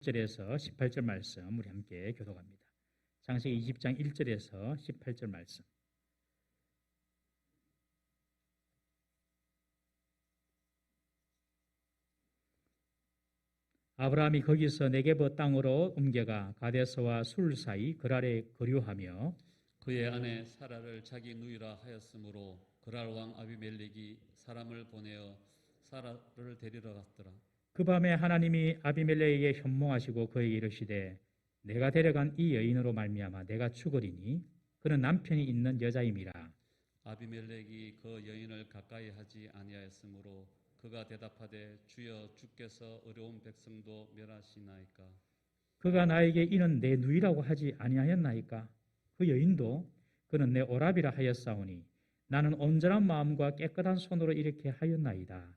1절에서 18절 말씀 우리 함께 교독합니다. 창세기 20장 1절에서 18절 말씀. 아브라함이 거기서 네게브 땅으로 옮겨가 가데스와 술 사이 그랄에 거류하며 그의 아내 사라를 자기 누이라 하였으므로 그랄 왕 아비멜렉이 사람을 보내어 사라를 데리러 갔더라. 그 밤에 하나님이 아비멜렉에게 현몽하시고 그에게 이르시되 내가 데려간 이 여인으로 말미암아 내가 죽으리니 그는 남편이 있는 여자임이라. 아비멜렉이 그 여인을 가까이 하지 아니하였으므로 그가 대답하되 주여 주께서 어려운 백성도 멸하시나이까. 그가 나에게 이는 내 누이라고 하지 아니하였나이까. 그 여인도 그는 내 오라비라 하였사오니 나는 온전한 마음과 깨끗한 손으로 이렇게 하였나이다.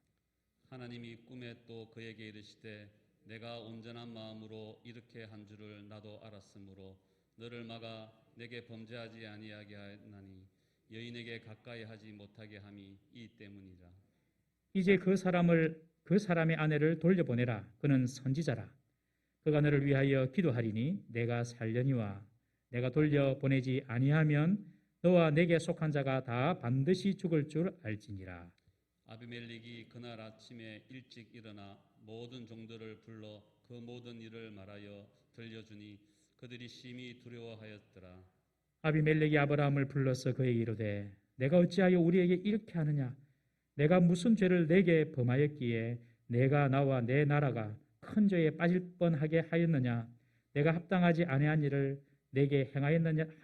하나님이 꿈에 또 그에게 이르시되 내가 온전한 마음으로 이렇게 한 줄을 나도 알았으므로 너를 막아 내게 범죄하지 아니하게 하였나니 여인에게 가까이 하지 못하게 함이 이 때문이라. 이제 그 사람의 아내를 돌려보내라. 그는 선지자라. 그가 너를 위하여 기도하리니 내가 살려니와 내가 돌려보내지 아니하면 너와 내게 속한 자가 다 반드시 죽을 줄 알지니라. 아비멜렉이 그날 아침에 일찍 일어나 모든 종들을 불러 그 모든 일을 말하여 들려주니 그들이 심히 두려워하였더라. 아비멜렉이 아브라함을 불러서 그에게 이르되 내가 어찌하여 우리에게 이렇게 하느냐? 내가 무슨 죄를 내게 범하였기에 내가 나와 내 나라가 큰 죄에 빠질 뻔하게 하였느냐? 내가 합당하지 아니한 일을 내게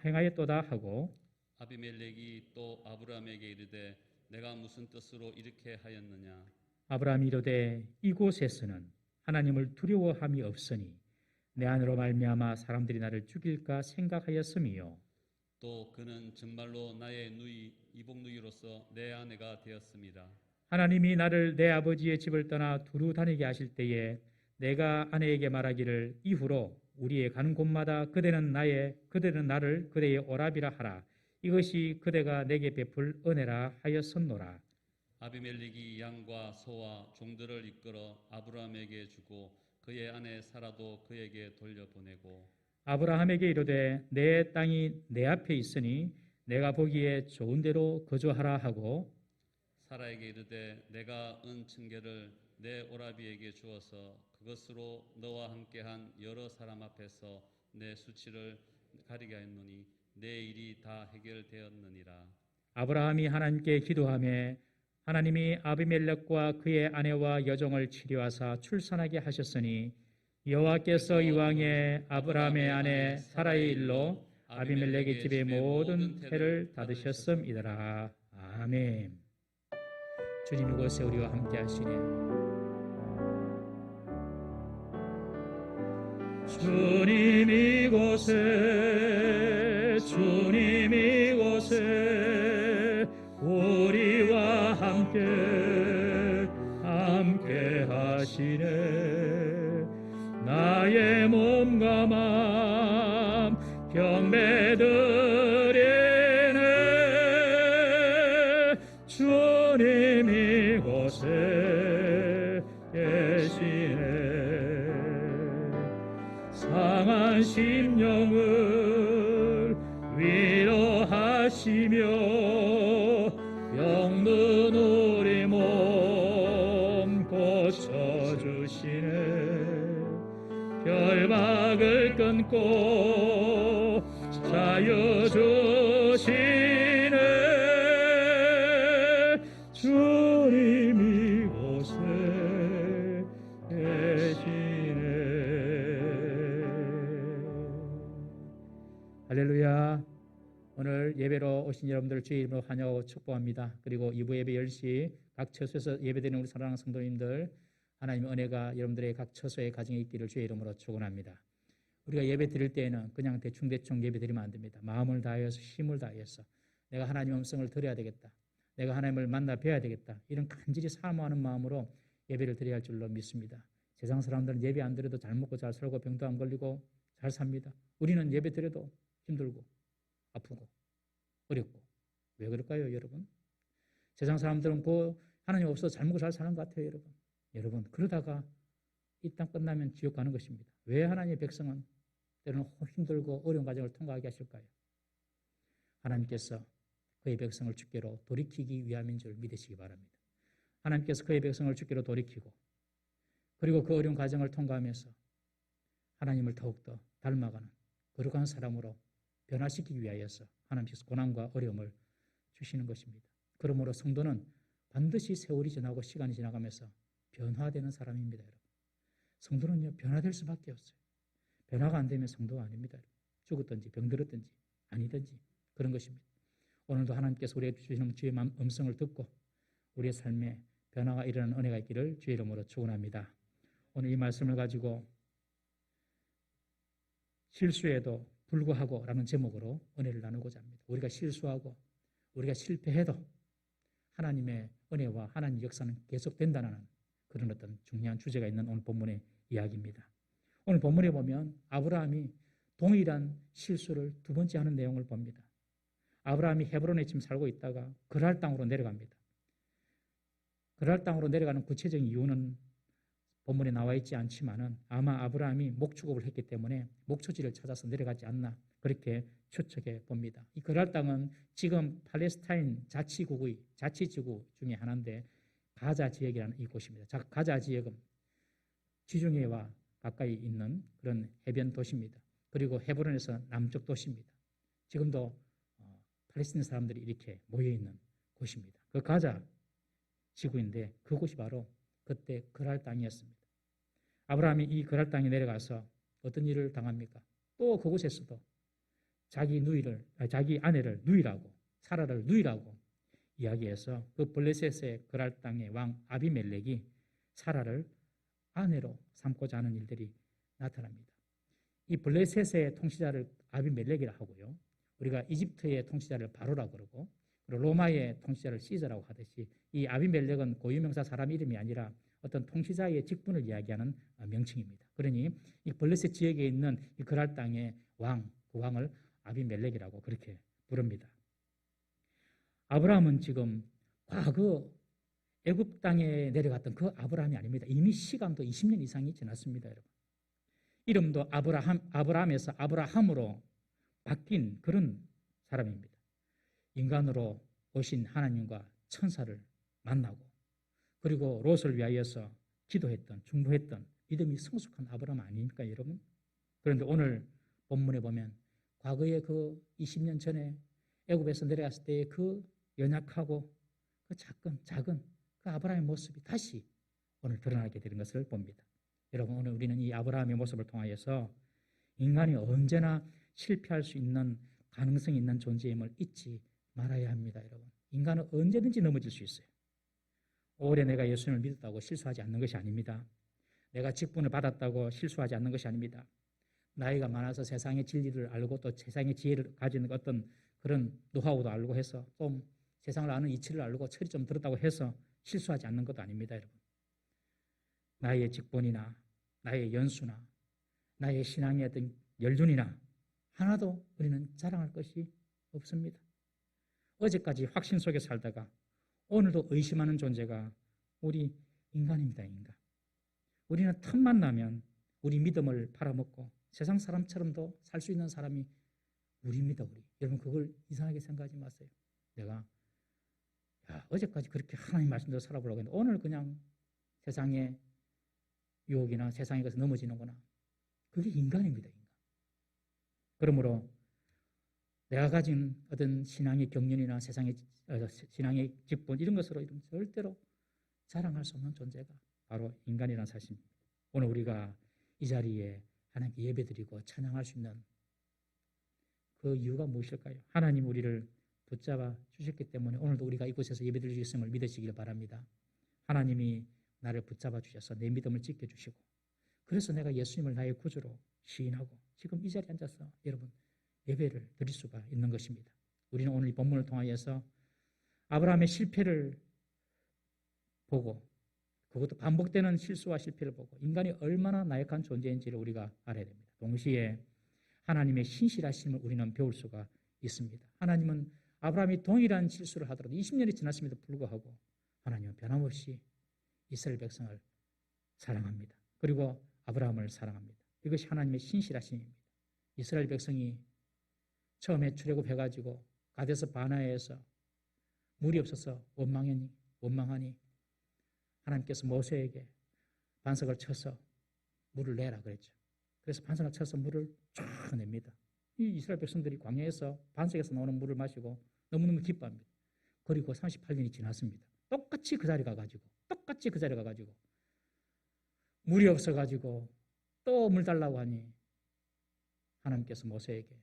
행하였도다 하고 아비멜렉이 또 아브라함에게 이르되 내가 무슨 뜻으로 이렇게 하였느냐? 아브라함이 이르되 이곳에서는 하나님을 두려워함이 없으니 내 안으로 말미암아 사람들이 나를 죽일까 생각하였음이요. 또 그는 정말로 나의 누이 이복누이로서 내 아내가 되었습니다. 하나님이 나를 내 아버지의 집을 떠나 두루 다니게 하실 때에 내가 아내에게 말하기를 이후로 우리의 가는 곳마다 그대는 나를 그대의 오라비라 하라. 이것이 그대가 내게 베풀 은혜라 하였었노라. 아비멜렉이 양과 소와 종들을 이끌어 아브라함에게 주고 그의 아내 사라도 그에게 돌려보내고 아브라함에게 이르되 내 땅이 내 앞에 있으니 내가 보기에 좋은 대로 거주하라 하고 사라에게 이르되 내가 은 층계를 내 오라비에게 주어서 그것으로 너와 함께한 여러 사람 앞에서 내 수치를 가리게 하였노니 내 일이 다 해결되었느니라. 아브라함이 하나님께 기도하며 하나님이 아비멜렉과 그의 아내와 여종을 치료하사 출산하게 하셨으니 여호와께서 이왕에 아브라함의 아내 사라의 일로 아비멜렉의 집의 모든 태를 닫으셨음이더라. 아멘. 주님 이곳에 우리와 함께 하시네. 주님 이곳에 우리와 함께 하시네. 나의 몸과 마음 경배드리네. 주님 이곳에 계시네. 상한 심령을 위로하시며 병든 우리 몸 고쳐주시네. 결박을 끊고 자유 주시네. 주님 이곳에 계시네. 할렐루야. 오늘 예배로 오신 여러분들 주의 이름으로 환영하고 축복합니다. 그리고 2부 예배 10시 각 처소에서 예배드리는 우리 사랑하는 성도님들 하나님의 은혜가 여러분들의 각 처소의 가정에 있기를 주의 이름으로 축원합니다. 우리가 예배 드릴 때에는 그냥 대충 예배 드리면 안 됩니다. 마음을 다해서 힘을 다해서 내가 하나님의 음성을 들어야 되겠다. 내가 하나님을 만나 뵈야 되겠다. 이런 간절히 사모하는 마음으로 예배를 드려야 할 줄로 믿습니다. 세상 사람들은 예배 안 드려도 잘 먹고 잘 살고 병도 안 걸리고 잘 삽니다. 우리는 예배 드려도 힘들고 아프고 어렵고. 왜 그럴까요, 여러분? 세상 사람들은 하나님 없어서 잘 먹고 잘 사는 것 같아요, 여러분. 여러분, 그러다가 이 땅 끝나면 지옥 가는 것입니다. 왜 하나님의 백성은 때로는 힘들고 어려운 과정을 통과하게 하실까요? 하나님께서 그의 백성을 주께로 돌이키기 위함인 줄 믿으시기 바랍니다. 하나님께서 그의 백성을 주께로 돌이키고 그리고 그 어려운 과정을 통과하면서 하나님을 더욱더 닮아가는 거룩한 사람으로 변화시키기 위하여서 하나님께서 고난과 어려움을 주시는 것입니다. 그러므로 성도는 반드시 세월이 지나고 시간이 지나가면서 변화되는 사람입니다. 여러분. 성도는요, 변화될 수밖에 없어요. 변화가 안 되면 성도가 아닙니다. 죽었든지 병들었든지 아니든지 그런 것입니다. 오늘도 하나님께서 우리에게 주시는 주의 음성을 듣고 우리의 삶에 변화가 일어나는 은혜가 있기를 주의 이름으로 축원합니다. 오늘 이 말씀을 가지고 실수에도 불구하고 라는 제목으로 은혜를 나누고자 합니다. 우리가 실수하고 우리가 실패해도 하나님의 은혜와 하나님의 역사는 계속된다는 그런 어떤 중요한 주제가 있는 오늘 본문의 이야기입니다. 오늘 본문에 보면 아브라함이 동일한 실수를 두 번째 하는 내용을 봅니다. 아브라함이 헤브론에 지금 살고 있다가 그랄 땅으로 내려갑니다. 그랄 땅으로 내려가는 구체적인 이유는 본문에 나와 있지 않지만은 아마 아브라함이 목축업을 했기 때문에 목초지를 찾아서 내려가지 않나 그렇게 추측해 봅니다. 이 그랄 땅은 지금 팔레스타인 자치지구 중에 하나인데 가자 지역이라는 이곳입니다. 가자 지역은 지중해와 가까이 있는 그런 해변 도시입니다. 그리고 헤브론에서 남쪽 도시입니다. 지금도 팔레스타인 사람들이 이렇게 모여 있는 곳입니다. 그 가자 지구인데 그곳이 바로 그때 그랄 땅이었습니다. 아브라함이 이 그랄 땅에 내려가서 어떤 일을 당합니까? 또 그곳에서도 자기 아내를 누이라고 사라를 누이라고 이야기해서 그 블레셋의 그랄 땅의 왕 아비멜렉이 사라를 아내로 삼고자 하는 일들이 나타납니다. 이 블레셋의 통치자를 아비멜렉이라 하고요. 우리가 이집트의 통치자를 바로라고 그러고 그리고 로마의 통치자를 시저라고 하듯이 이 아비멜렉은 고유명사 사람 이름이 아니라 어떤 통치자의 직분을 이야기하는 명칭입니다. 그러니 이 블레셋 지역에 있는 이 그랄 땅의 왕, 그 왕을 아비멜렉이라고 그렇게 부릅니다. 아브라함은 지금 과거 애굽 땅에 내려갔던 그 아브라함이 아닙니다. 이미 시간도 20년 이상이 지났습니다, 여러분. 이름도 아브라함에서 아브라함으로 바뀐 그런 사람입니다. 인간으로 오신 하나님과 천사를 만나고 그리고 롯을 위하여서 기도했던 중보했던 믿음이 성숙한 아브라함 아닙니까, 여러분? 그런데 오늘 본문에 보면 과거에 그 20년 전에 애굽에서 내려갔을 때의 그 연약하고 그 작은 그 아브라함의 모습이 다시 오늘 드러나게 되는 것을 봅니다. 여러분, 오늘 우리는 이 아브라함의 모습을 통하여서 인간이 언제나 실패할 수 있는 가능성이 있는 존재임을 잊지 말아야 합니다, 여러분. 인간은 언제든지 넘어질 수 있어요. 오래 내가 예수님을 믿었다고 실수하지 않는 것이 아닙니다. 내가 직분을 받았다고 실수하지 않는 것이 아닙니다. 나이가 많아서 세상의 진리를 알고 또 세상의 지혜를 가지는 어떤 그런 노하우도 알고 해서 좀 세상을 아는 이치를 알고 철이 좀 들었다고 해서 실수하지 않는 것도 아닙니다, 여러분. 나의 직분이나 나의 연수나 나의 신앙의 어떤 연륜이나 하나도 우리는 자랑할 것이 없습니다. 어제까지 확신 속에 살다가 오늘도 의심하는 존재가 우리 인간입니다, 인간. 우리는 틈만 나면 우리 믿음을 팔아먹고 세상 사람처럼도 살 수 있는 사람이 우리입니다, 우리. 여러분, 그걸 이상하게 생각하지 마세요. 내가 어제까지 그렇게 하나님 말씀대로 살아보려고 했는데 오늘 그냥 세상의 유혹이나 세상에 가서 넘어지는구나. 그게 인간입니다, 인간. 그러므로 내가 가진 어떤 신앙의 경륜이나 신앙의 직분 이런 것으로 절대로 자랑할 수 없는 존재가 바로 인간이라는 사실입니다. 오늘 우리가 이 자리에 하나님께 예배드리고 찬양할 수 있는 그 이유가 무엇일까요? 하나님 우리를 붙잡아 주셨기 때문에 오늘도 우리가 이곳에서 예배드릴 수 있음을 믿으시길 바랍니다. 하나님이 나를 붙잡아 주셔서 내 믿음을 지켜주시고 그래서 내가 예수님을 나의 구주로 시인하고 지금 이 자리에 앉아서 여러분 예배를 드릴 수가 있는 것입니다. 우리는 오늘 이 본문을 통하여서 아브라함의 실패를 보고 그것도 반복되는 실수와 실패를 보고 인간이 얼마나 나약한 존재인지를 우리가 알아야 됩니다. 동시에 하나님의 신실하심을 우리는 배울 수가 있습니다. 하나님은 아브라함이 동일한 실수를 하더라도 20년이 지났음에도 불구하고 하나님은 변함없이 이스라엘 백성을 사랑합니다. 그리고 아브라함을 사랑합니다. 이것이 하나님의 신실하심입니다. 이스라엘 백성이 처음에 출애굽해가지고 가데스 바네아에서 물이 없어서 원망하니 하나님께서 모세에게 반석을 쳐서 물을 내라 그랬죠. 그래서 반석을 쳐서 물을 쫙 냅니다. 이 이스라엘 백성들이 광야에서 반석에서 나오는 물을 마시고 너무너무 기뻐합니다. 그리고 38년이 지났습니다. 똑같이 그 자리 가가지고 물이 없어가지고 또 물 달라고 하니 하나님께서 모세에게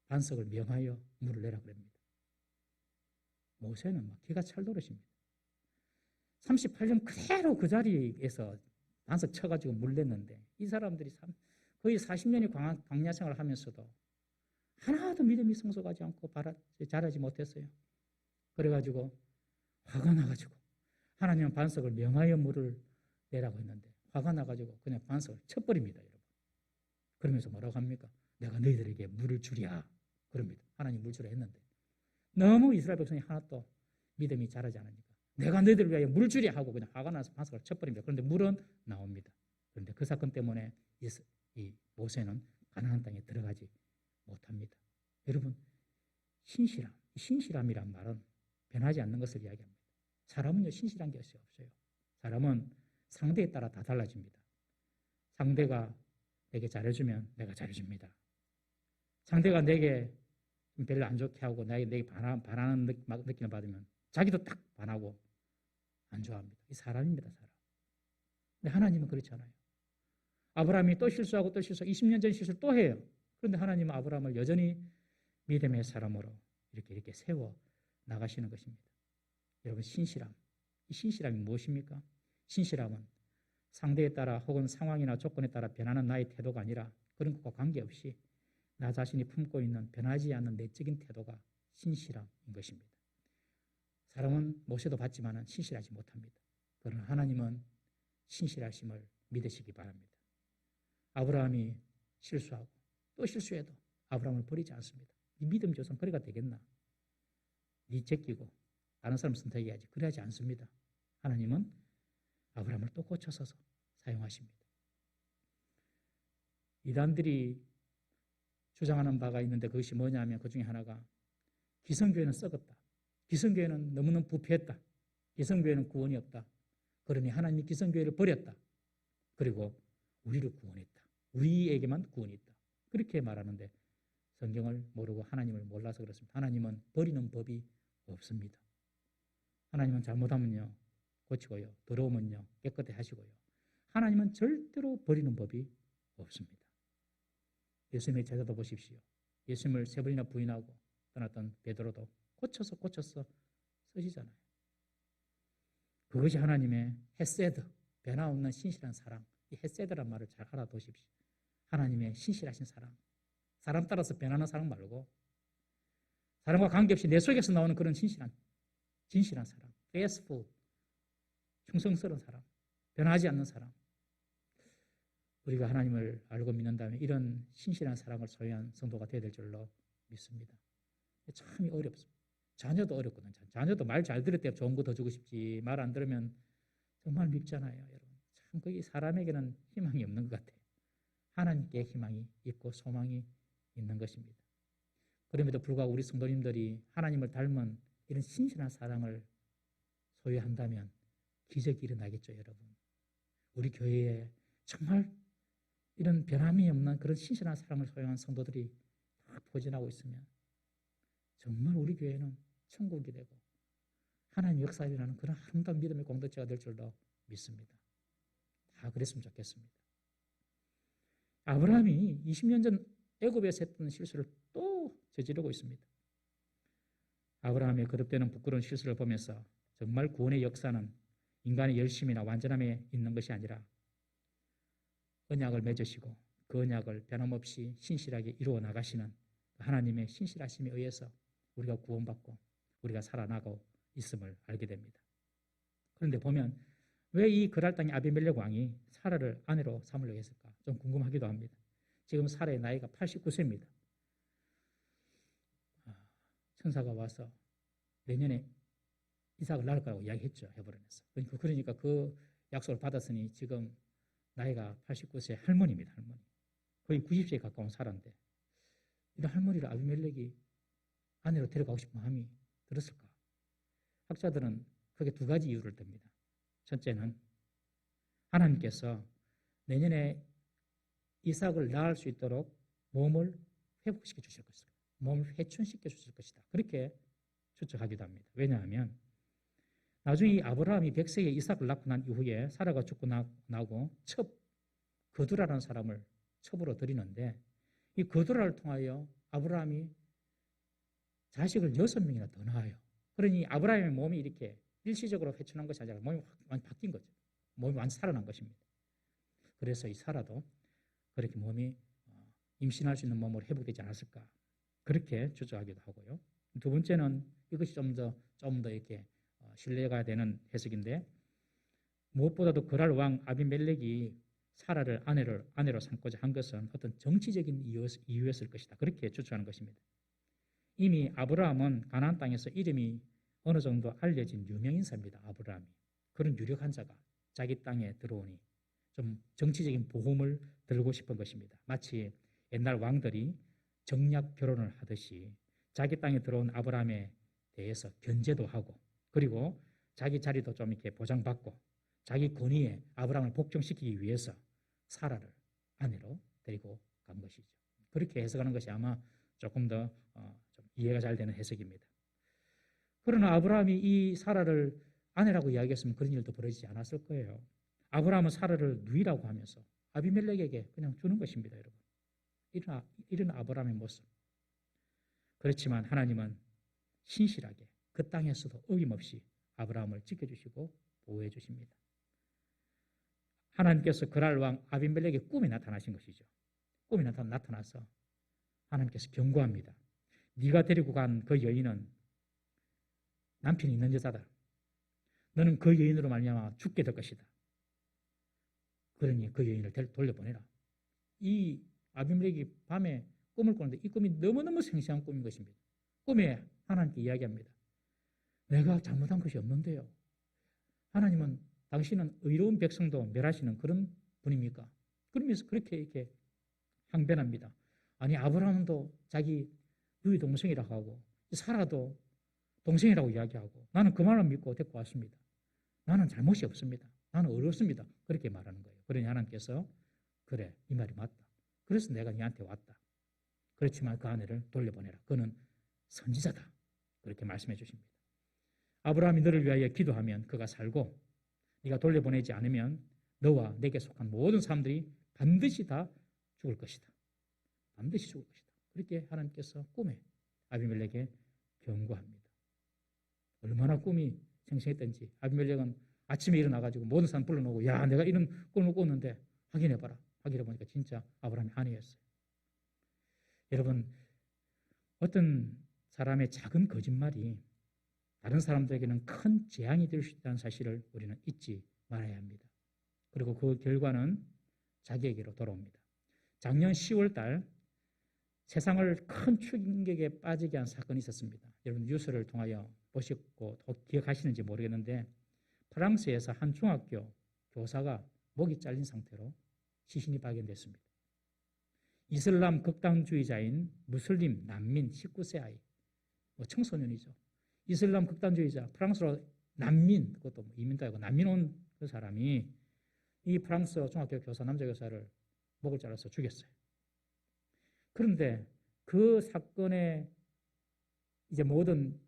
반석을 명하여 물을 내라 그럽니다. 모세는 막 기가 찰 노릇입니다. 38년 그대로 그 자리에서 반석 쳐가지고 물 냈는데 이 사람들이 거의 40년의 광야 생활을 하면서도 하나도 믿음이 성숙하지 않고 자라지 못했어요. 그래가지고 화가 나가지고 하나님은 반석을 명하여 물을 내라고 했는데 화가 나가지고 그냥 반석을 쳐버립니다. 여러분. 그러면서 뭐라고 합니까? 내가 너희들에게 물을 주랴 그럽니다. 하나님 물 주라 했는데 너무 이스라엘 백성이 하나도 믿음이 자라지 않으니까 내가 너희들을 위하여 물 주랴 하고 그냥 화가 나서 반석을 쳐버립니다. 그런데 물은 나옵니다. 그런데 그 사건 때문에 이 모세는 가나안 땅에 들어가지 못합니다. 여러분, 신실함이란 말은 변하지 않는 것을 이야기합니다. 사람은요, 신실한 게 없어요. 사람은 상대에 따라 다 달라집니다. 상대가 내게 잘해주면 내가 잘해줍니다. 상대가 내게 별로 안 좋게 하고 내게 반하는 느낌을 받으면 자기도 딱 반하고 안 좋아합니다. 이 사람입니다, 사람. 근데 하나님은 그렇지 않아요. 아브라함이 또 실수하고 20년 전 실수를 또 해요. 그런데 하나님은 아브라함을 여전히 믿음의 사람으로 이렇게 세워 나가시는 것입니다. 여러분, 신실함. 이 신실함이 무엇입니까? 신실함은 상대에 따라 혹은 상황이나 조건에 따라 변하는 나의 태도가 아니라 그런 것과 관계없이 나 자신이 품고 있는 변하지 않는 내적인 태도가 신실함인 것입니다. 사람은 모세도 봤지만 신실하지 못합니다. 그러나 하나님은 신실하심을 믿으시기 바랍니다. 아브라함이 실수하고 또 실수해도 아브라함을 버리지 않습니다. 이 믿음 조선 그래가 되겠나? 네 제끼고 다른 사람 선택해야지. 그래야지 않습니다. 하나님은 아브라함을 또 고쳐서 사용하십니다. 이단들이 주장하는 바가 있는데 그것이 뭐냐면 그 중에 하나가 기성교회는 썩었다. 기성교회는 너무너무 부패했다. 기성교회는 구원이 없다. 그러니 하나님이 기성교회를 버렸다. 그리고 우리를 구원했다. 우리에게만 구원이 있다. 그렇게 말하는데 성경을 모르고 하나님을 몰라서 그렇습니다. 하나님은 버리는 법이 없습니다. 하나님은 잘못하면요 고치고요. 더러우면요 깨끗해 하시고요. 하나님은 절대로 버리는 법이 없습니다. 예수님의 제자도 보십시오. 예수님을 3번이나 부인하고 떠났던 베드로도 고쳐서 쓰시잖아요. 그것이 하나님의 헤세드, 변화없는 신실한 사랑. 이 헤세드란 말을 잘 알아두십시오. 하나님의 신실하신 사랑. 사람 따라서 변하는 사랑 말고 사람과 관계없이 내 속에서 나오는 그런 진실한 사랑. faithful, 충성스러운 사랑. 변하지 않는 사랑. 우리가 하나님을 알고 믿는다면 이런 신실한 사랑을 소유한 성도가 되어야 될 줄로 믿습니다. 참 어렵습니다. 자녀도 어렵거든요. 자녀도 말 잘 들을 때 좋은 거 더 주고 싶지 말 안 들으면 정말 밉잖아요. 여러분. 참 거기 사람에게는 희망이 없는 것 같아요. 하나님께 희망이 있고 소망이 있는 것입니다. 그럼에도 불구하고 우리 성도님들이 하나님을 닮은 이런 신실한 사랑을 소유한다면 기적이 일어나겠죠, 여러분. 우리 교회에 정말 이런 변함이 없는 그런 신실한 사랑을 소유한 성도들이 다 포진하고 있으면 정말 우리 교회는 천국이 되고 하나님 역사에 일어나는 그런 아름다운 믿음의 공동체가 될 줄로 믿습니다. 다 그랬으면 좋겠습니다. 아브라함이 20년 전 애굽에서 했던 실수를 또 저지르고 있습니다. 아브라함의 거듭되는 부끄러운 실수를 보면서 정말 구원의 역사는 인간의 열심이나 완전함에 있는 것이 아니라 언약을 맺으시고 그 언약을 변함없이 신실하게 이루어 나가시는 하나님의 신실하심에 의해서 우리가 구원받고 우리가 살아나고 있음을 알게 됩니다. 그런데 보면 왜 이 그랄 땅의 아비멜렉 왕이 사라를 아내로 삼으려고 했을까? 좀 궁금하기도 합니다. 지금 사라의 나이가 89세입니다. 천사가 와서 내년에 이삭을 낳을 거라고 이야기했죠. 헤브론에서. 그러니까 그 약속을 받았으니 지금 나이가 89세 할머니입니다. 할머니. 거의 90세에 가까운 사람인데 이런 할머니를 아비멜렉이 아내로 데려가고 싶은 마음이 들었을까? 학자들은 크게 두 가지 이유를 듭니다. 첫째는 하나님께서 내년에 이삭을 낳을 수 있도록 몸을 회복시켜 주실 것이다. 몸을 회춘시켜 주실 것이다. 그렇게 추측하기도 합니다. 왜냐하면 나중에 아브라함이 100세에 이삭을 낳고 난 이후에 사라가 죽고 나고 거두라라는 사람을 첩으로 들이는데 이 거두라를 통하여 아브라함이 자식을 6명이나 더 낳아요. 그러니 아브라함의 몸이 이렇게 일시적으로 회춘한 것이 아니라 몸이 완전 바뀐 거죠. 몸이 완전 살아난 것입니다. 그래서 이 사라도 그렇게 몸이 임신할 수 있는 몸으로 회복되지 않았을까 그렇게 추측하기도 하고요. 두 번째는 이것이 좀 더 이렇게 신뢰가 되는 해석인데 무엇보다도 그랄 왕 아비멜렉이 사라를 아내로 삼고자 한 것은 어떤 정치적인 이유였을 것이다. 그렇게 추측하는 것입니다. 이미 아브라함은 가나안 땅에서 이름이 어느 정도 알려진 유명인사입니다. 아브라함이. 그런 유력한 자가 자기 땅에 들어오니 좀 정치적인 보험을 들고 싶은 것입니다. 마치 옛날 왕들이 정략 결혼을 하듯이 자기 땅에 들어온 아브라함에 대해서 견제도 하고 그리고 자기 자리도 좀 이렇게 보장받고 자기 권위에 아브라함을 복종시키기 위해서 사라를 아내로 데리고 간 것이죠. 그렇게 해석하는 것이 아마 조금 더 좀 이해가 잘 되는 해석입니다. 그러나 아브라함이 이 사라를 아내라고 이야기했으면 그런 일도 벌어지지 않았을 거예요. 아브라함은 사라를 누이라고 하면서 아비멜렉에게 그냥 주는 것입니다, 여러분. 이런 아브라함의 모습. 그렇지만 하나님은 신실하게 그 땅에서도 어김없이 아브라함을 지켜주시고 보호해 주십니다. 하나님께서 그랄 왕 아비멜렉의 꿈에 나타나신 것이죠. 꿈에 나타나서 하나님께서 경고합니다. 네가 데리고 간 그 여인은 남편이 있는 여자다. 너는 그 여인으로 말미암아 죽게 될 것이다. 그러니 그 여인을 돌려보내라. 이 아비멜렉이 밤에 꿈을 꾸는데 이 꿈이 너무너무 생생한 꿈인 것입니다. 꿈에 하나님께 이야기합니다. 내가 잘못한 것이 없는데요. 하나님은 당신은 의로운 백성도 멸하시는 그런 분입니까? 그러면서 그렇게 이렇게 항변합니다. 아니 아브라함도 자기 누이 동생이라고 하고 사라도 동생이라고 이야기하고 나는 그 말을 믿고 데리고 왔습니다. 나는 잘못이 없습니다. 나는 어렵습니다. 그렇게 말하는 거예요. 그러니 하나님께서 그래 이 말이 맞다. 그래서 내가 네한테 왔다. 그렇지만 그 아내를 돌려보내라. 그는 선지자다. 그렇게 말씀해 주십니다. 아브라함이 너를 위하여 기도하면 그가 살고 네가 돌려보내지 않으면 너와 내게 속한 모든 사람들이 반드시 다 죽을 것이다. 반드시 죽을 것이다. 그렇게 하나님께서 꿈에 아비멜렉에게 경고합니다. 얼마나 꿈이 생생했던지 아비멜렉은 아침에 일어나가지고 모든 사람 불러놓고 야 내가 이런 꿈을 꿨는데 확인해봐라. 확인해보니까 진짜 아브라함의 아내였어요. 여러분 어떤 사람의 작은 거짓말이 다른 사람들에게는 큰 재앙이 될 수 있다는 사실을 우리는 잊지 말아야 합니다. 그리고 그 결과는 자기에게로 돌아옵니다. 작년 10월 달 세상을 큰 충격에 빠지게 한 사건이 있었습니다. 여러분 뉴스를 통하여 보셨고 기억하시는지 모르겠는데 프랑스에서 한 중학교 교사가 목이 잘린 상태로 시신이 발견됐습니다. 이슬람 극단주의자인 무슬림 난민 19세 아이, 청소년이죠. 이슬람 극단주의자, 프랑스로 난민, 그것도 이민도 아니고 난민 온 그 사람이 이 프랑스 중학교 교사, 남자 교사를 목을 잘라서 죽였어요. 그런데 그 사건의 이제 모든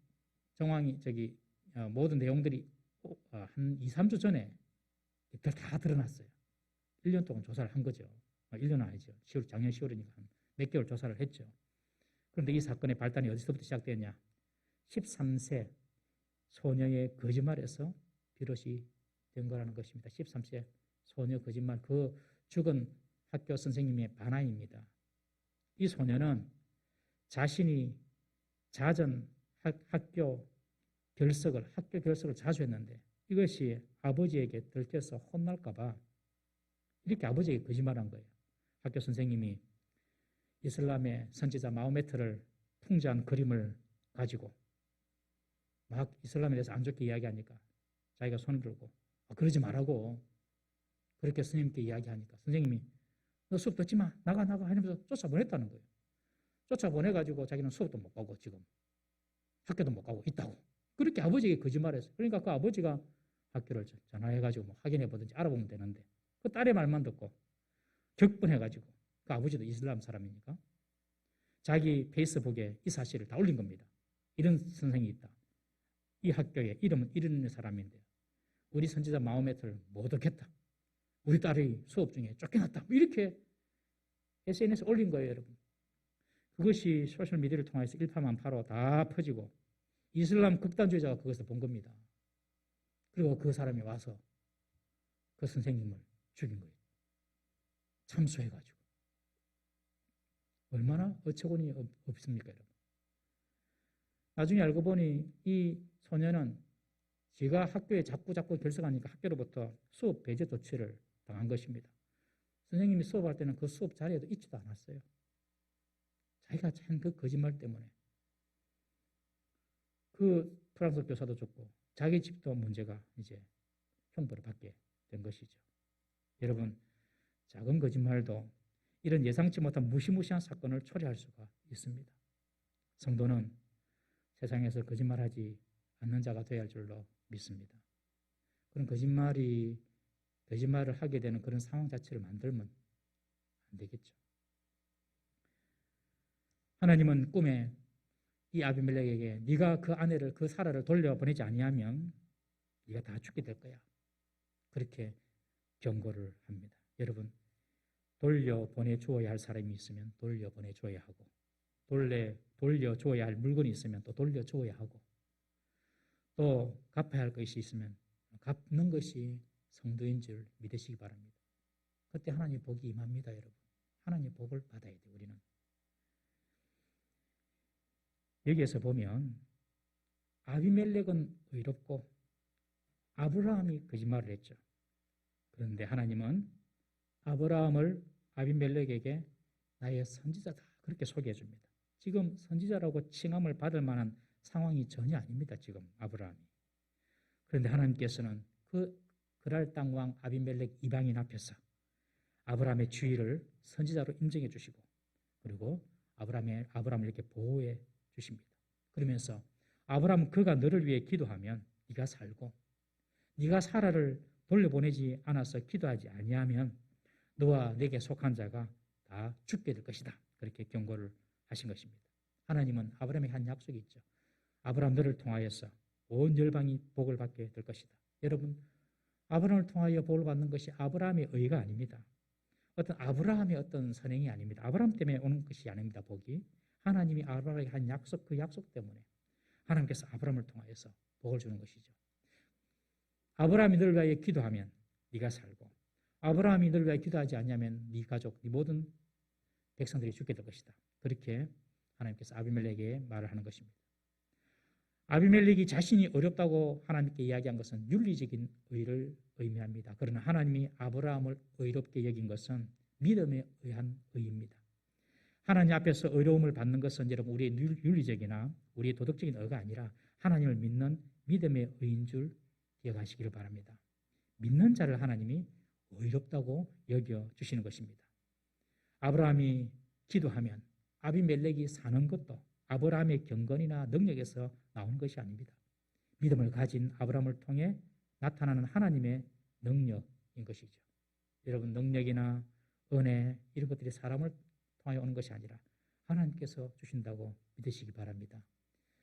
정황이 모든 내용들이 한 2, 3주 전에 다 드러났어요. 1년 동안 조사를 한 거죠. 1년은 아니죠. 작년 10월이니까 몇 개월 조사를 했죠. 그런데 이 사건의 발단이 어디서부터 시작됐냐? 13세 소녀의 거짓말에서 비롯이 된 거라는 것입니다. 13세 소녀 거짓말, 그 죽은 학교 선생님의 반항입니다. 이 소녀는 자신이 잦은 학교 결석을 자주 했는데 이것이 아버지에게 들켜서 혼날까 봐 이렇게 아버지에게 거짓말한 거예요. 학교 선생님이 이슬람의 선지자 마호메트를 풍자한 그림을 가지고 막 이슬람에 대해서 안 좋게 이야기하니까 자기가 손을 들고 그러지 말라고 그렇게 스님께 이야기하니까 선생님이 너 수업 듣지 마. 나가 하면서 쫓아보냈다는 거예요. 쫓아보내가지고 자기는 수업도 못 가고 지금 학교도 못 가고 있다고. 그렇게 아버지에게 거짓말했어요. 그러니까 그 아버지가 학교를 전화해가지고 뭐 확인해 보든지 알아보면 되는데 그 딸의 말만 듣고 격분해가지고 그 아버지도 이슬람 사람이니까 자기 페이스북에 이 사실을 다 올린 겁니다. 이런 선생이 있다. 이 학교에 이름은 이런 사람인데 우리 선지자 마호메트를 못 얻겠다. 우리 딸이 수업 중에 쫓겨났다. 이렇게 SNS에 올린 거예요, 여러분. 그것이 소셜미디어를 통해서 일파만파로 다 퍼지고 이슬람 극단주의자가 그것을 본 겁니다. 그리고 그 사람이 와서 그 선생님을 죽인 거예요. 참수해가지고. 얼마나 어처구니 없습니까, 여러분? 나중에 알고 보니 이 소년은 지가 학교에 자꾸 결석하니까 학교로부터 수업 배제 조치를 당한 것입니다. 선생님이 수업할 때는 그 수업 자리에도 있지도 않았어요. 자기가 참 그 거짓말 때문에. 그 프랑스 교사도 죽고 자기 집도 문제가 이제 형벌을 받게 된 것이죠. 여러분, 작은 거짓말도 이런 예상치 못한 무시무시한 사건을 초래할 수가 있습니다. 성도는 세상에서 거짓말하지 않는 자가 되어야 할 줄로 믿습니다. 그런 거짓말을 하게 되는 그런 상황 자체를 만들면 안 되겠죠. 하나님은 꿈에 이 아비멜렉에게 네가 그 아내를 그 사라를 돌려보내지 아니하면 네가 다 죽게 될 거야. 그렇게 경고를 합니다. 여러분, 돌려보내 주어야 할 사람이 있으면 돌려보내 줘야 하고 돌려 주어야 할 물건이 있으면 또 돌려 주어야 하고 또 갚아야 할 것이 있으면 갚는 것이 성도인 줄 믿으시기 바랍니다. 그때 하나님의 복이 임합니다, 여러분. 하나님의 복을 받아야 돼요, 우리는. 여기에서 보면 아비멜렉은 의롭고 아브라함이 거짓말을 했죠. 그런데 하나님은 아브라함을 아비멜렉에게 나의 선지자다 그렇게 소개해 줍니다. 지금 선지자라고 칭함을 받을 만한 상황이 전혀 아닙니다. 지금 아브라함이. 그런데 하나님께서는 그 그랄 땅왕 아비멜렉 이방인 앞에서 아브라함의 주의를 선지자로 인정해 주시고 그리고 아브라함을 이렇게 보호해 주십니다. 그러면서 아브라함 그가 너를 위해 기도하면 네가 살고 네가 사라를 돌려보내지 않아서 기도하지 아니하면 너와 내게 속한 자가 다 죽게 될 것이다. 그렇게 경고를 하신 것입니다. 하나님은 아브라함에게 한 약속이 있죠. 아브라함 너를 통하여서 온 열방이 복을 받게 될 것이다. 여러분, 아브라함을 통하여 복을 받는 것이 아브라함의 의가 아닙니다. 어떤 아브라함의 어떤 선행이 아닙니다. 아브라함 때문에 오는 것이 아닙니다. 복이. 하나님이 아브라함에게 한 약속, 그 약속 때문에 하나님께서 아브라함을 통하여서 복을 주는 것이죠. 아브라함이 너를 위하여 기도하면 네가 살고 아브라함이 너를 위하여 기도하지 않냐면 네 가족, 네 모든 백성들이 죽게 될 것이다. 그렇게 하나님께서 아비멜렉에게 말을 하는 것입니다. 아비멜렉이 자신이 어렵다고 하나님께 이야기한 것은 윤리적인 의를 의미합니다. 그러나 하나님이 아브라함을 의롭게 여긴 것은 믿음에 의한 의입니다. 하나님 앞에서 의로움을 받는 것은 여러분 우리의 윤리적이나 우리의 도덕적인 의가 아니라 하나님을 믿는 믿음의 의인 줄 기억하시기를 바랍니다. 믿는 자를 하나님이 의롭다고 여겨주시는 것입니다. 아브라함이 기도하면 아비멜렉이 사는 것도 아브라함의 경건이나 능력에서 나오는 것이 아닙니다. 믿음을 가진 아브라함을 통해 나타나는 하나님의 능력인 것이죠. 여러분, 능력이나 은혜 이런 것들이 사람을 통하여 오는 것이 아니라 하나님께서 주신다고 믿으시기 바랍니다.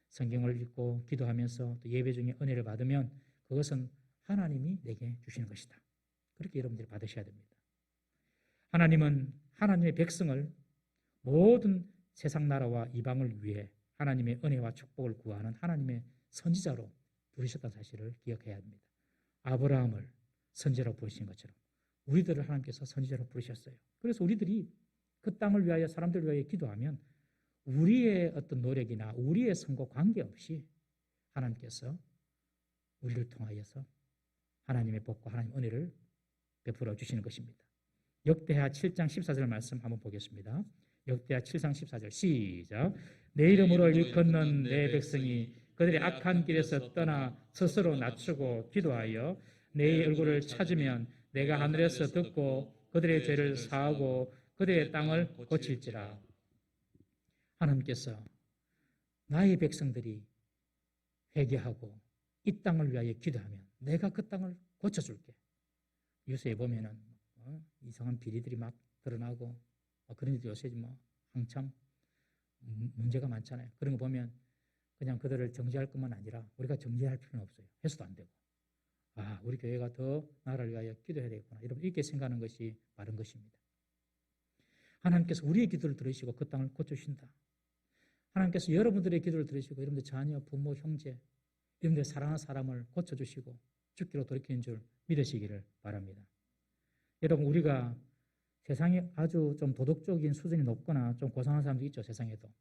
성경을 읽고 기도하면서 또 예배 중에 은혜를 받으면 그것은 하나님이 내게 주시는 것이다. 그렇게 여러분들이 받으셔야 됩니다. 하나님은 하나님의 백성을 모든 세상 나라와 이방을 위해 하나님의 은혜와 축복을 구하는 하나님의 선지자로 부르셨다는 사실을 기억해야 합니다. 아브라함을 선지자로 부르신 것처럼 우리들을 하나님께서 선지자로 부르셨어요. 그래서 우리들이 그 땅을 위하여 사람들을 위하여 기도하면 우리의 어떤 노력이나 우리의 성과 관계없이 하나님께서 우리를 통하여서 하나님의 복과 하나님의 은혜를 베풀어 주시는 것입니다. 역대하 7장 14절 말씀 한번 보겠습니다. 역대하 7장 14절 시작. 내 이름으로 일컫는 내 백성이 그들의 악한 길에서 떠나 스스로 낮추고 기도하여 내 얼굴을 찾으면 내가 하늘에서 듣고 그들의 죄를 사하고 그들의 땅을 고칠지라. 하나님께서 나의 백성들이 회개하고 이 땅을 위하여 기도하면 내가 그 땅을 고쳐줄게. 요새 보면은 이상한 비리들이 막 드러나고 그런 일도 요새 뭐 한참 문제가 많잖아요. 그런 거 보면 그냥 그들을 정죄할 것만 아니라 우리가 정죄할 필요는 없어요. 해서도 안 되고. 우리 교회가 더 나라를 위하여 기도해야 되겠구나. 여러분 이렇게 생각하는 것이 바른 것입니다. 하나님께서 우리의 기도를 들으시고 그 땅을 고쳐주신다. 하나님께서 여러분들의 기도를 들으시고 여러분들 자녀, 부모, 형제, 여러분들 사랑하는 사람을 고쳐주시고 죽기로 돌이키는 줄 믿으시기를 바랍니다. 여러분 우리가 세상에 아주 좀 도덕적인 수준이 높거나 좀 고상한 사람도 있죠. 세상에도.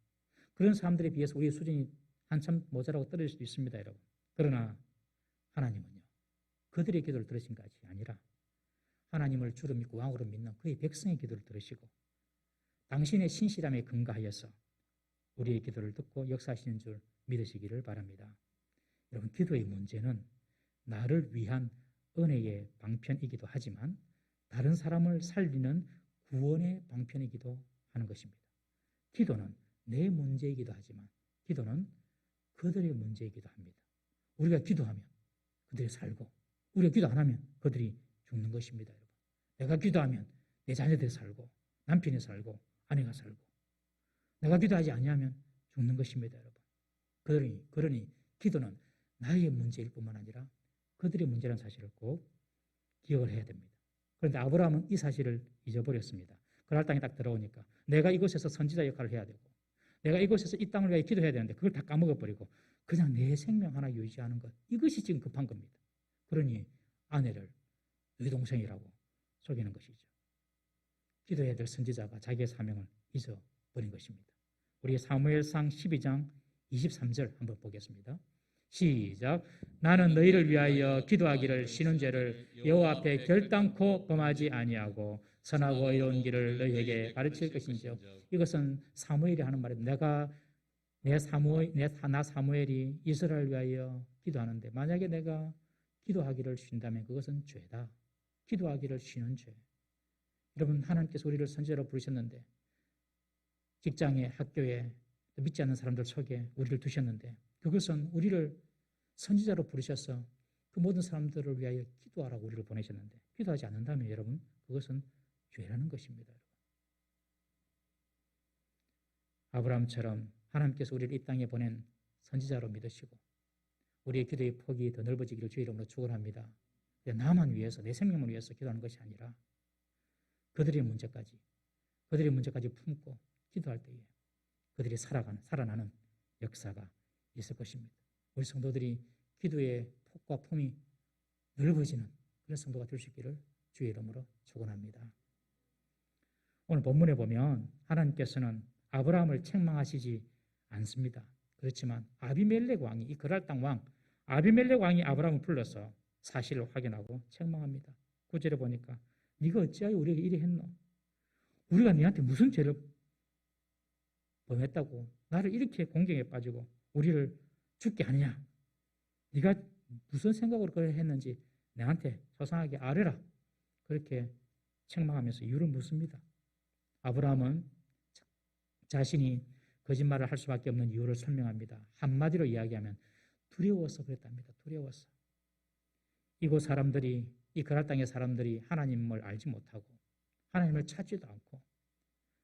그런 사람들에 비해서 우리의 수준이 한참 모자라고 떨어질 수도 있습니다. 여러분. 그러나 하나님은요. 그들의 기도를 들으신 것이 아니라 하나님을 주로 믿고 왕으로 믿는 그의 백성의 기도를 들으시고 당신의 신실함에 근거하여서 우리의 기도를 듣고 역사하시는 줄 믿으시기를 바랍니다. 여러분 기도의 문제는 나를 위한 은혜의 방편이기도 하지만 다른 사람을 살리는 구원의 방편이기도 하는 것입니다. 기도는 내 문제이기도 하지만 기도는 그들의 문제이기도 합니다. 우리가 기도하면 그들이 살고 우리가 기도 안 하면 그들이 죽는 것입니다. 여러분. 내가 기도하면 내 자녀들이 살고 남편이 살고 아내가 살고 내가 기도하지 아니하면 죽는 것입니다. 여러분. 그러니 기도는 나의 문제일 뿐만 아니라 그들의 문제라는 사실을 꼭 기억을 해야 됩니다. 그런데 아브라함은 이 사실을 잊어버렸습니다. 그날 땅에 딱 들어오니까 내가 이곳에서 선지자 역할을 해야 되고 내가 이곳에서 이 땅을 위해 기도해야 되는데 그걸 다 까먹어버리고 그냥 내 생명 하나 유지하는 것 이것이 지금 급한 겁니다. 그러니 아내를 너희 동생이라고 속이는 것이죠. 기도해야 될 선지자가 자기의 사명을 잊어버린 것입니다. 우리 사무엘상 12장 23절 한번 보겠습니다. 시작. 나는 너희를 위하여 기도하기를 쉬는 죄를 여호와 앞에 결단코 범하지 아니하고 선하고 의로운 길을 너희에게 가르칠 것인지요. 이것은 사무엘이 하는 말입니다. 나 사무엘이 이스라엘을 위하여 기도하는데 만약에 내가 기도하기를 쉰다면 그것은 죄다. 기도하기를 쉬는 죄. 여러분 하나님께서 우리를 선지자로 부르셨는데 직장에 학교에 믿지 않는 사람들 속에 우리를 두셨는데 그것은 우리를 선지자로 부르셔서 그 모든 사람들을 위하여 기도하라고 우리를 보내셨는데 기도하지 않는다면 여러분 그것은 죄라는 것입니다. 아브라함처럼 하나님께서 우리를 이 땅에 보낸 선지자로 믿으시고 우리의 기도의 폭이 더 넓어지기를 주의 이름으로 축원합니다. 나만 위해서 내 생명을 위해서 기도하는 것이 아니라 그들의 문제까지 품고 기도할 때에 그들이 살아나는 역사가 있을 것입니다. 우리 성도들이 기도의 폭과 품이 넓어지는 그런 성도가 될 수 있기를 주의 이름으로 축원합니다. 오늘 본문에 보면 하나님께서는 아브라함을 책망하시지 않습니다. 그렇지만 아비멜렉 왕이 이 그랄 땅 왕 아비멜렉 왕이 아브라함을 불러서 사실을 확인하고 책망합니다. 9절에 보니까 네가 어찌하여 우리에게 이리 했노? 우리가 네한테 무슨 죄를 범했다고 나를 이렇게 공경에 빠지고 우리를 죽게 하느냐? 네가 무슨 생각으로 그걸 했는지 내한테 소상하게 아뢰라. 그렇게 책망하면서 이유를 묻습니다. 아브라함은 자신이 거짓말을 할 수밖에 없는 이유를 설명합니다. 한마디로 이야기하면 두려워서 그랬답니다. 두려워서. 이곳 사람들이 이 그랄 땅의 사람들이 하나님을 알지 못하고 하나님을 찾지도 않고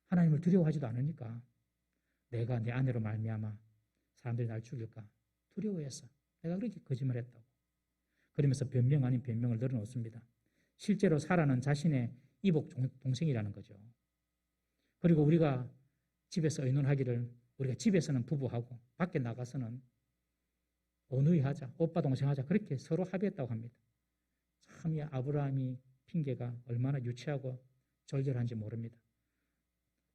하나님을 두려워하지도 않으니까 내가 내 아내로 말미암아 사람들이 날 죽일까 두려워해서 내가 그렇게 거짓말했다고. 그러면서 변명 아닌 변명을 늘어놓습니다. 실제로 사라는 자신의 이복 동생이라는 거죠. 그리고 우리가 집에서 의논하기를 우리가 집에서는 부부하고 밖에 나가서는 어누이하자, 오빠 동생 하자 그렇게 서로 합의했다고 합니다. 참 이 아브라함이 핑계가 얼마나 유치하고 절절한지 모릅니다.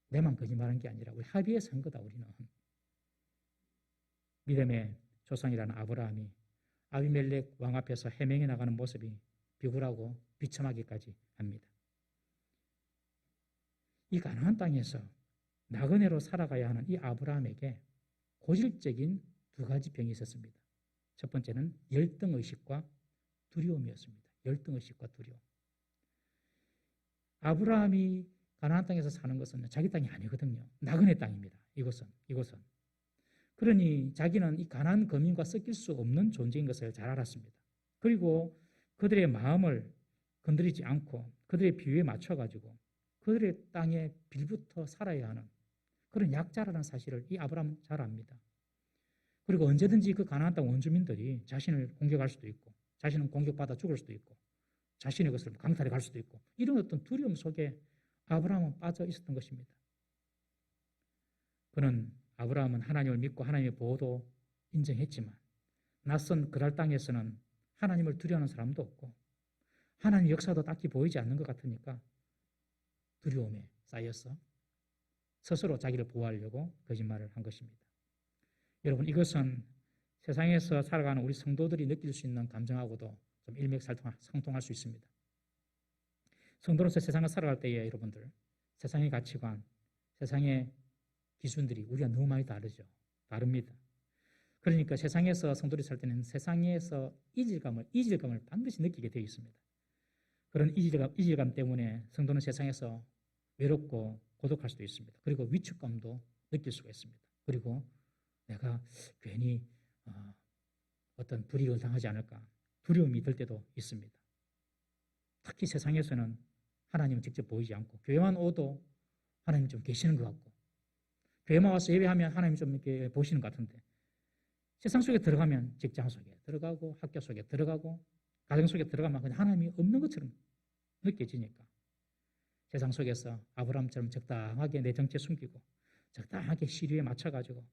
내만 거짓말한 게 아니라 우리 합의해서 한 거다. 우리는 믿음의 조상이라는 아브라함이 아비멜렉 왕 앞에서 해명해 나가는 모습이 비굴하고 비참하기까지 합니다. 이 가나안 땅에서 나그네로 살아가야 하는 이 아브라함에게 고질적인 두 가지 병이 있었습니다. 첫 번째는 열등의식과 두려움이었습니다. 열등의식과 두려움. 아브라함이 가나안 땅에서 사는 것은 자기 땅이 아니거든요. 나그네 땅입니다. 이곳은. 그러니 자기는 이 가나안 거민과 섞일 수 없는 존재인 것을 잘 알았습니다. 그리고 그들의 마음을 건드리지 않고 그들의 비유에 맞춰가지고 그들의 땅에 빌부터 살아야 하는 그런 약자라는 사실을 이 아브라함은 잘 압니다. 그리고 언제든지 그 가나안 땅 원주민들이 자신을 공격할 수도 있고 자신은 공격받아 죽을 수도 있고 자신의 것을 강탈해 갈 수도 있고 이런 어떤 두려움 속에 아브라함은 빠져 있었던 것입니다. 아브라함은 하나님을 믿고 하나님의 보호도 인정했지만 낯선 그랄 땅에서는 하나님을 두려워하는 사람도 없고 하나님의 역사도 딱히 보이지 않는 것 같으니까 두려움에 쌓여서 스스로 자기를 보호하려고 거짓말을 한 것입니다. 여러분, 이것은 세상에서 살아가는 우리 성도들이 느낄 수 있는 감정하고도 좀 일맥상통할 수 있습니다. 성도로서 세상을 살아갈 때에 여러분들 세상의 가치관, 세상의 기준들이 우리가 너무 많이 다릅니다. 그러니까 세상에서 성도들이 살 때는 세상에서 이질감을 반드시 느끼게 되어 있습니다. 그런 이질감 때문에 성도는 세상에서 외롭고 고독할 수도 있습니다. 그리고 위축감도 느낄 수가 있습니다. 그리고 내가 괜히 어떤 불이익을 당하지 않을까 두려움이 들 때도 있습니다. 특히 세상에서는 하나님은 직접 보이지 않고 교회만 오도 하나님이 좀 계시는 것 같고 교회만 와서 예배하면 하나님이 좀 이렇게 보시는 것 같은데 세상 속에 들어가면 직장 속에 들어가고 학교 속에 들어가고 가정 속에 들어가면 그냥 하나님이 없는 것처럼 느껴지니까 세상 속에서 아브라함처럼 적당하게 내 정체 숨기고 적당하게 시류에 맞춰가지고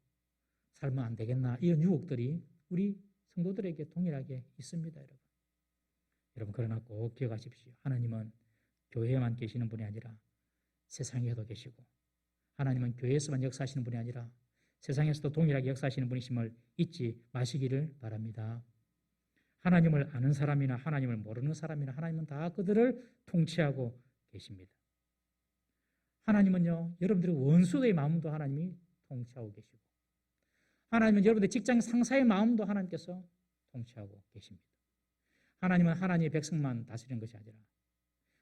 살면 안 되겠나 이런 유혹들이 우리 성도들에게 동일하게 있습니다. 여러분 그러나 꼭 기억하십시오. 하나님은 교회에만 계시는 분이 아니라 세상에도 계시고 하나님은 교회에서만 역사하시는 분이 아니라 세상에서도 동일하게 역사하시는 분이심을 잊지 마시기를 바랍니다. 하나님을 아는 사람이나 하나님을 모르는 사람이나 하나님은 다 그들을 통치하고 계십니다. 하나님은요, 여러분들의 원수의 마음도 하나님이 통치하고 계시고 하나님은 여러분들의 직장 상사의 마음도 하나님께서 통치하고 계십니다. 하나님은 하나님의 백성만 다스리는 것이 아니라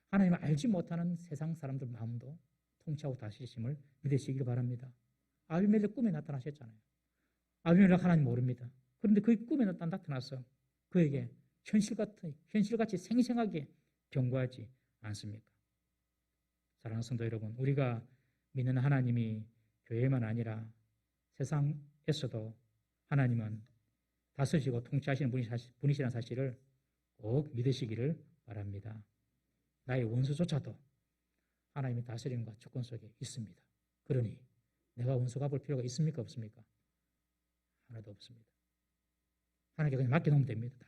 하나님을 알지 못하는 세상 사람들 마음도 통치하고 다스리심을 믿으시길 바랍니다. 아비멜렉 꿈에 나타나셨잖아요. 아비멜렉 하나님 모릅니다. 그런데 그 꿈에 나타나서 그에게 현실같이 생생하게 경고하지 않습니까? 사랑하는 성도 여러분, 우리가 믿는 하나님이 교회만 아니라 세상에서도 하나님은 다스리시고 통치하시는 분이시라는 사실을 꼭 믿으시기를 바랍니다. 나의 원수조차도 하나님의 다스림과 주권 속에 있습니다. 그러니 내가 원수 갚을 필요가 있습니까? 없습니까? 하나도 없습니다. 하나님께 그냥 맡겨놓으면 됩니다.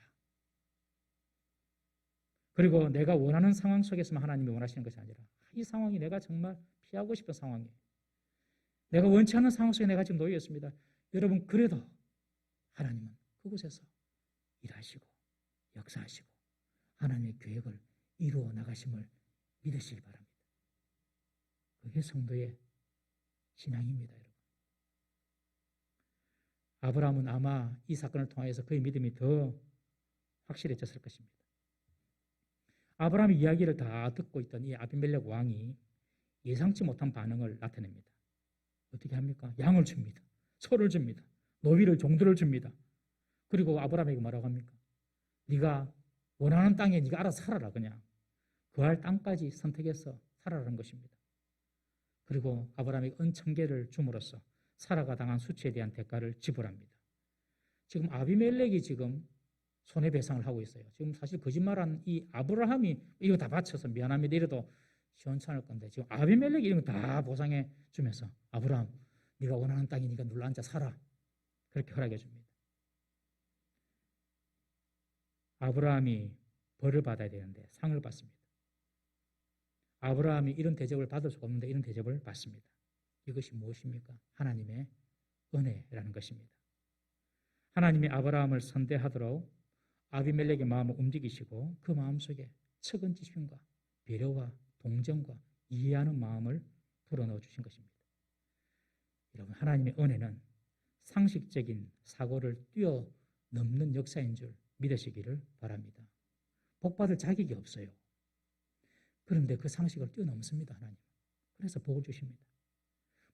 그리고 내가 원하는 상황 속에서만 하나님이 원하시는 것이 아니라 이 상황이 내가 정말 피하고 싶은 상황이에요. 내가 원치 않는 상황 속에 내가 지금 놓여 있습니다. 여러분 그래도 하나님은 그곳에서 일하시고 역사하시고 하나님의 계획을 이루어 나가심을 믿으시기 바랍니다. 그게 성도의 신앙입니다. 여러분. 아브라함은 아마 이 사건을 통해서 그의 믿음이 더 확실해졌을 것입니다. 아브라함의 이야기를 다 듣고 있던 이 아비멜렉 왕이 예상치 못한 반응을 나타냅니다. 어떻게 합니까? 양을 줍니다. 소를 줍니다. 노비를 종들을 줍니다. 그리고 아브라함에게 뭐라고 합니까? 네가 원하는 땅에 네가 알아서 살아라 그냥. 그할 땅까지 선택해서 살아라는 것입니다. 그리고 아브라함에게 은천개를 줌으로써 사라가 당한 수치에 대한 대가를 지불합니다. 지금 아비멜렉이 지금 손해배상을 하고 있어요. 지금 사실 거짓말한 이 아브라함이 이거 다 바쳐서 미안합니다 이래도 시원찮을 건데 지금 아비멜렉이 이런 거 다 보상해 주면서 아브라함 네가 원하는 땅에 네가 눌러앉아 살아 그렇게 허락해 줍니다. 아브라함이 벌을 받아야 되는데 상을 받습니다. 아브라함이 이런 대접을 받을 수가 없는데 이런 대접을 받습니다. 이것이 무엇입니까? 하나님의 은혜라는 것입니다. 하나님이 아브라함을 선대하도록 아비멜렉의 마음을 움직이시고 그 마음속에 측은지심과 배려와 동정과 이해하는 마음을 불어넣어 주신 것입니다. 여러분 하나님의 은혜는 상식적인 사고를 뛰어넘는 역사인 줄 믿으시기를 바랍니다. 복받을 자격이 없어요. 그런데 그 상식을 뛰어넘습니다. 하나님. 그래서 복을 주십니다.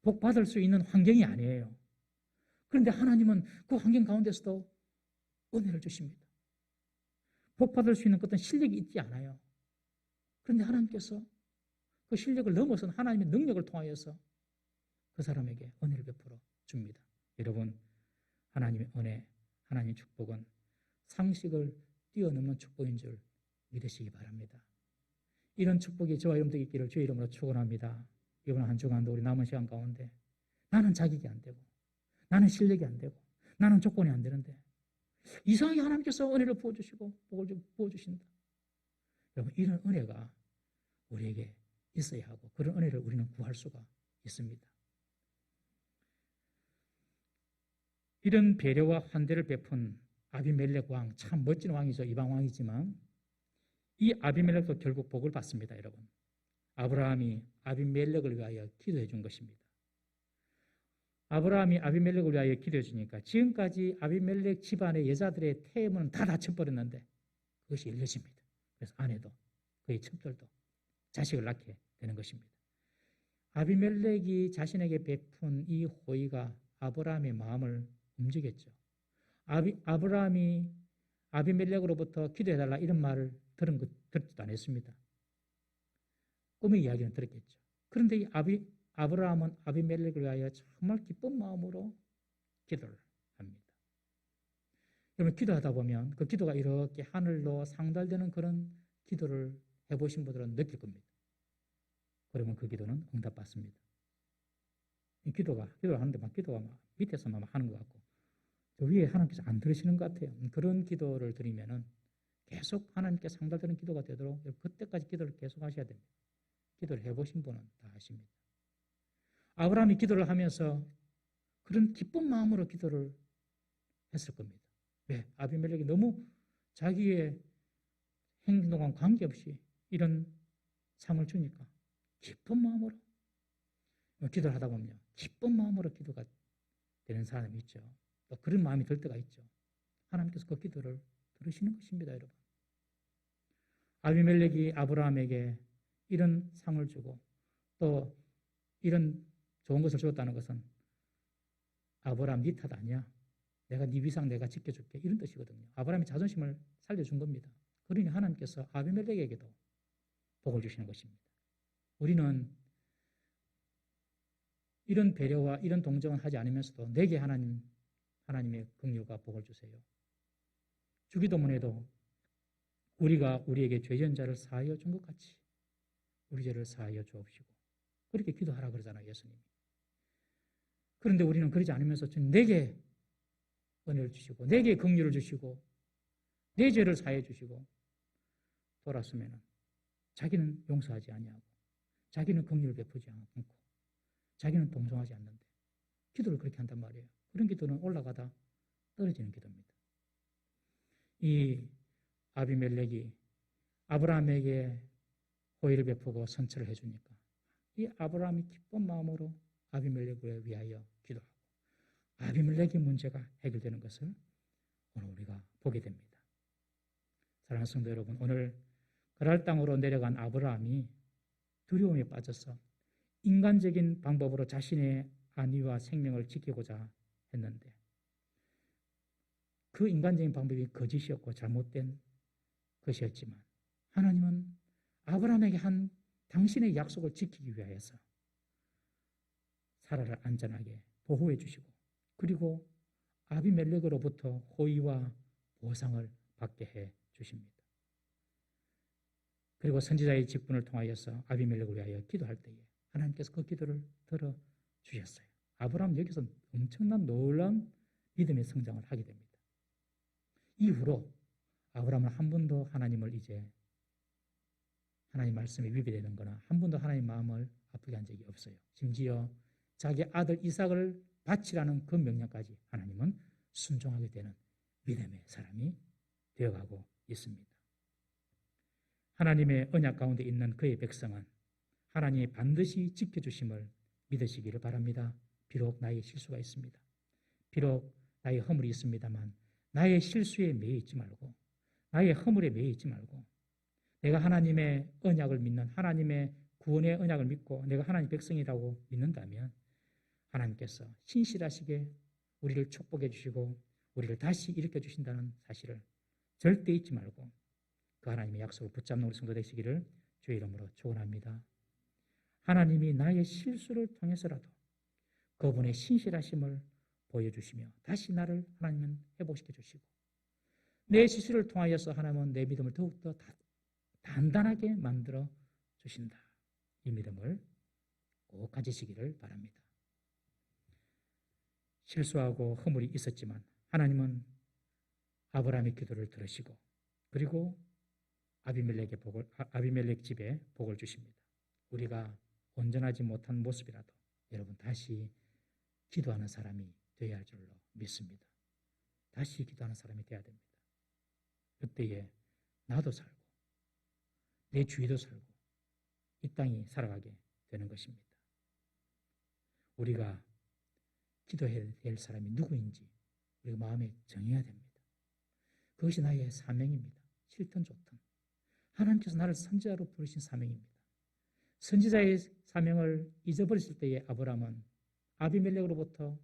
복 받을 수 있는 환경이 아니에요. 그런데 하나님은 그 환경 가운데서도 은혜를 주십니다. 복 받을 수 있는 어떤 실력이 있지 않아요. 그런데 하나님께서 그 실력을 넘어선 하나님의 능력을 통하여서 그 사람에게 은혜를 베풀어 줍니다. 여러분, 하나님의 은혜, 하나님의 축복은 상식을 뛰어넘는 축복인 줄 믿으시기 바랍니다. 이런 축복이 저와 여러분들 있기를 주의 이름으로 축원합니다. 이번 한 주간도 우리 남은 시간 가운데 나는 자격이 안 되고 나는 실력이 안 되고 나는 조건이 안 되는데 이상하게 하나님께서 은혜를 부어주시고 복을 부어주신다. 여러분, 이런 은혜가 우리에게 있어야 하고 그런 은혜를 우리는 구할 수가 있습니다. 이런 배려와 환대를 베푼 아비멜렉 왕, 참 멋진 왕이죠. 이방 왕이지만 이 아비멜렉도 결국 복을 받습니다. 여러분, 아브라함이 아비멜렉을 위하여 기도해 준 것입니다. 아브라함이 아비멜렉을 위하여 기도해 주니까 지금까지 아비멜렉 집안의 여자들의 태음은 다 닫혀버렸는데 그것이 열려집니다. 그래서 아내도 그의 첩들도 자식을 낳게 되는 것입니다. 아비멜렉이 자신에게 베푼 이 호의가 아브라함의 마음을 움직였죠. 아브라함이 아비멜렉으로부터 기도해달라 이런 말을 듣지도 않았습니다. 꿈의 이야기는 들었겠죠. 그런데 이 아브라함은 아비멜렉을 위하여 정말 기쁜 마음으로 기도를 합니다. 여러분, 기도하다 보면 그 기도가 이렇게 하늘로 상달되는 그런 기도를 해보신 분들은 느낄 겁니다. 그러면 그 기도는 응답받습니다. 이 기도를 하는데 기도가 밑에서만 하는 것 같고 저 위에 하나님께서 안 들으시는 것 같아요. 그런 기도를 드리면은 계속 하나님께 상달되는 기도가 되도록 그때까지 기도를 계속 하셔야 됩니다. 기도를 해보신 분은 다 아십니다. 아브라함이 기도를 하면서 그런 기쁜 마음으로 기도를 했을 겁니다. 왜? 아비멜렉이 너무 자기의 행동과 관계없이 이런 상을 주니까 기쁜 마음으로 기도를 하다 보면 기쁜 마음으로 기도가 되는 사람이 있죠. 또 그런 마음이 들 때가 있죠. 하나님께서 그 기도를 들으시는 것입니다, 여러분. 아비멜렉이 아브라함에게 이런 상을 주고 또 이런 좋은 것을 주었다는 것은 아브라함 네 탓 아니야. 내가 네 위상 내가 지켜줄게. 이런 뜻이거든요. 아브라함의 자존심을 살려준 겁니다. 그러니 하나님께서 아비멜렉에게도 복을 주시는 것입니다. 우리는 이런 배려와 이런 동정을 하지 않으면서도 내게 하나님의 긍휼과 복을 주세요. 주기도문에도 우리가 우리에게 죄전자를 사하여 준 것 같이 우리 죄를 사하여 주옵시고 그렇게 기도하라 그러잖아요, 예수님이. 그런데 우리는 그러지 않으면서 내게 은혜를 주시고 내게 긍휼을 주시고 내 죄를 사해 주시고 돌았으면 자기는 용서하지 아니하고 자기는 긍휼을 베푸지 않고 자기는 동정하지 않는데 기도를 그렇게 한단 말이에요. 그런 기도는 올라가다 떨어지는 기도입니다. 이 아비멜렉이 아브라함에게 호의를 베푸고 선처를 해주니까 이 아브라함이 기쁜 마음으로 아비멜렉을 위하여 기도하고 아비멜렉의 문제가 해결되는 것을 오늘 우리가 보게 됩니다. 사랑하는 성도 여러분, 오늘 그랄 땅으로 내려간 아브라함이 두려움에 빠져서 인간적인 방법으로 자신의 안위와 생명을 지키고자 했는데 그 인간적인 방법이 거짓이었고 잘못된 것이었지만 하나님은 아브라함에게 한 당신의 약속을 지키기 위하여서 사라를 안전하게 보호해 주시고 그리고 아비멜렉으로부터 호의와 보상을 받게 해 주십니다. 그리고 선지자의 직분을 통하여서 아비멜렉을 위하여 기도할 때에 하나님께서 그 기도를 들어주셨어요. 아브라함은 여기서 엄청난 놀라운 믿음의 성장을 하게 됩니다. 이후로 아브라함은 한 번도 하나님을 이제 하나님 말씀에 위배되는 거나 한 번도 하나님 마음을 아프게 한 적이 없어요. 심지어 자기 아들 이삭을 바치라는 그 명령까지 하나님은 순종하게 되는 믿음의 사람이 되어가고 있습니다. 하나님의 언약 가운데 있는 그의 백성은 하나님이 반드시 지켜주심을 믿으시기를 바랍니다. 비록 나의 실수가 있습니다. 비록 나의 허물이 있습니다만 나의 실수에 매여 있지 말고 나의 허물에 매여 있지 말고 내가 하나님의 언약을 믿는 하나님의 구원의 언약을 믿고 내가 하나님 백성이라고 믿는다면 하나님께서 신실하시게 우리를 축복해 주시고 우리를 다시 일으켜 주신다는 사실을 절대 잊지 말고 그 하나님의 약속을 붙잡는 우리 성도 되시기를 주의 이름으로 축원합니다. 하나님이 나의 실수를 통해서라도 그분의 신실하심을 보여주시며 다시 나를 하나님은 회복시켜 주시고 내 실수를 통하여서 하나님은 내 믿음을 더욱더 단단하게 만들어 주신다. 이 믿음을 꼭 가지시기를 바랍니다. 실수하고 허물이 있었지만 하나님은 아브라함의 기도를 들으시고 그리고 아비멜렉 집에 복을 주십니다. 우리가 온전하지 못한 모습이라도 여러분 다시 기도하는 사람이 되어야 할 줄로 믿습니다. 다시 기도하는 사람이 되어야 됩니다. 그때에 나도 살고 내 주위도 살고 이 땅이 살아가게 되는 것입니다. 우리가 기도해야 될 사람이 누구인지 우리가 마음에 정해야 됩니다. 그것이 나의 사명입니다. 싫든 좋든 하나님께서 나를 선지자로 부르신 사명입니다. 선지자의 사명을 잊어버렸을 때에 아브라함은 아비멜렉으로부터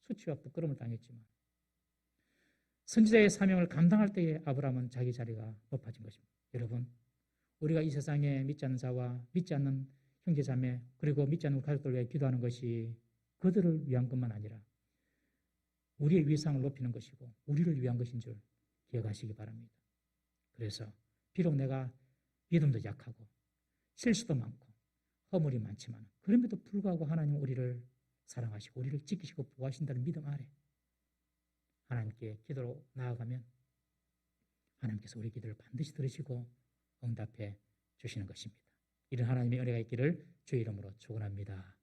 수치와 부끄러움을 당했지만 선지자의 사명을 감당할 때에 아브라함은 자기 자리가 높아진 것입니다. 여러분, 우리가 이 세상에 믿지 않는 자와 믿지 않는 형제자매 그리고 믿지 않는 가족들 위해 기도하는 것이 그들을 위한 것만 아니라 우리의 위상을 높이는 것이고 우리를 위한 것인 줄 기억하시기 바랍니다. 그래서 비록 내가 믿음도 약하고 실수도 많고 허물이 많지만 그럼에도 불구하고 하나님은 우리를 사랑하시고 우리를 지키시고 보호하신다는 믿음 아래 하나님께 기도로 나아가면 하나님께서 우리 기도를 반드시 들으시고 응답해 주시는 것입니다. 이런 하나님의 은혜가 있기를 주의 이름으로 축원합니다.